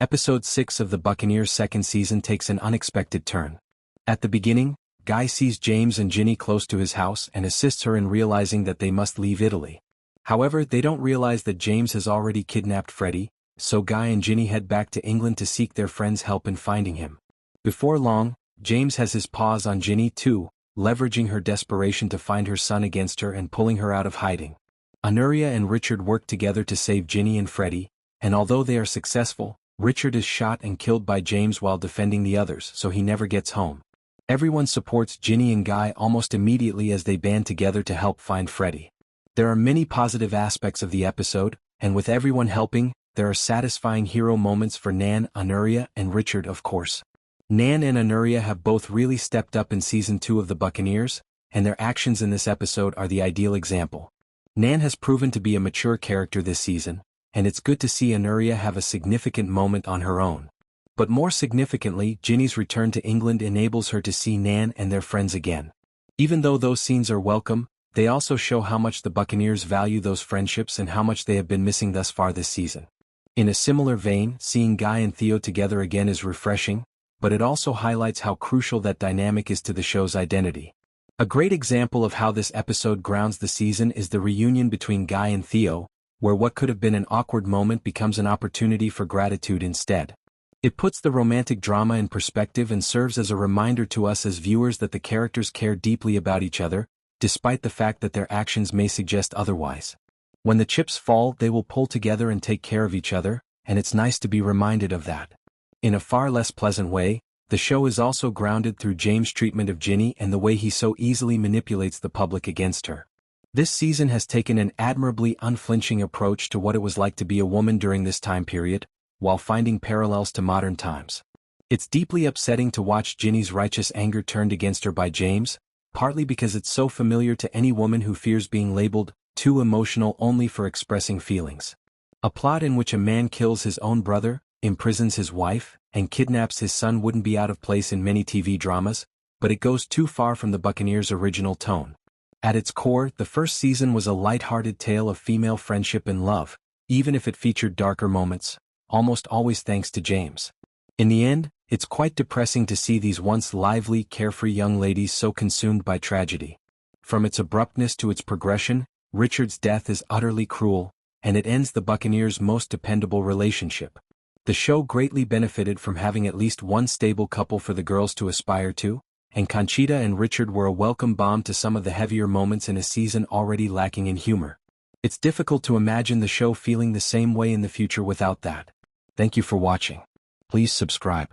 Episode 6 of the Buccaneers' second season takes an unexpected turn. At the beginning, Guy sees James and Ginny close to his house and assists her in realizing that they must leave Italy. However, they don't realize that James has already kidnapped Freddie, so Guy and Ginny head back to England to seek their friend's help in finding him. Before long, James has his paws on Ginny too, leveraging her desperation to find her son against her and pulling her out of hiding. Honoria and Richard work together to save Ginny and Freddie, and although they are successful, Richard is shot and killed by James while defending the others, so he never gets home. Everyone supports Ginny and Guy almost immediately as they band together to help find Freddie. There are many positive aspects of the episode, and with everyone helping, there are satisfying hero moments for Nan, Honoria, and Richard, of course. Nan and Honoria have both really stepped up in Season 2 of the Buccaneers, and their actions in this episode are the ideal example. Nan has proven to be a mature character this season, and it's good to see Honoria have a significant moment on her own. But more significantly, Ginny's return to England enables her to see Nan and their friends again. Even though those scenes are welcome, they also show how much the Buccaneers value those friendships and how much they have been missing thus far this season. In a similar vein, seeing Guy and Theo together again is refreshing, but it also highlights how crucial that dynamic is to the show's identity. A great example of how this episode grounds the season is the reunion between Guy and Theo, where what could have been an awkward moment becomes an opportunity for gratitude instead. It puts the romantic drama in perspective and serves as a reminder to us as viewers that the characters care deeply about each other, despite the fact that their actions may suggest otherwise. When the chips fall, they will pull together and take care of each other, and it's nice to be reminded of that. In a far less pleasant way, the show is also grounded through James' treatment of Ginny and the way he so easily manipulates the public against her. This season has taken an admirably unflinching approach to what it was like to be a woman during this time period, while finding parallels to modern times. It's deeply upsetting to watch Ginny's righteous anger turned against her by James, partly because it's so familiar to any woman who fears being labeled too emotional only for expressing feelings. A plot in which a man kills his own brother, imprisons his wife, and kidnaps his son wouldn't be out of place in many TV dramas, but it goes too far from the Buccaneers' original tone. At its core, the first season was a light-hearted tale of female friendship and love, even if it featured darker moments, almost always thanks to James. In the end, it's quite depressing to see these once lively, carefree young ladies so consumed by tragedy. From its abruptness to its progression, Richard's death is utterly cruel, and it ends the Buccaneers' most dependable relationship. The show greatly benefited from having at least one stable couple for the girls to aspire to, and Conchita and Richard were a welcome balm to some of the heavier moments in a season already lacking in humor. It's difficult to imagine the show feeling the same way in the future without that. Thank you for watching. Please subscribe.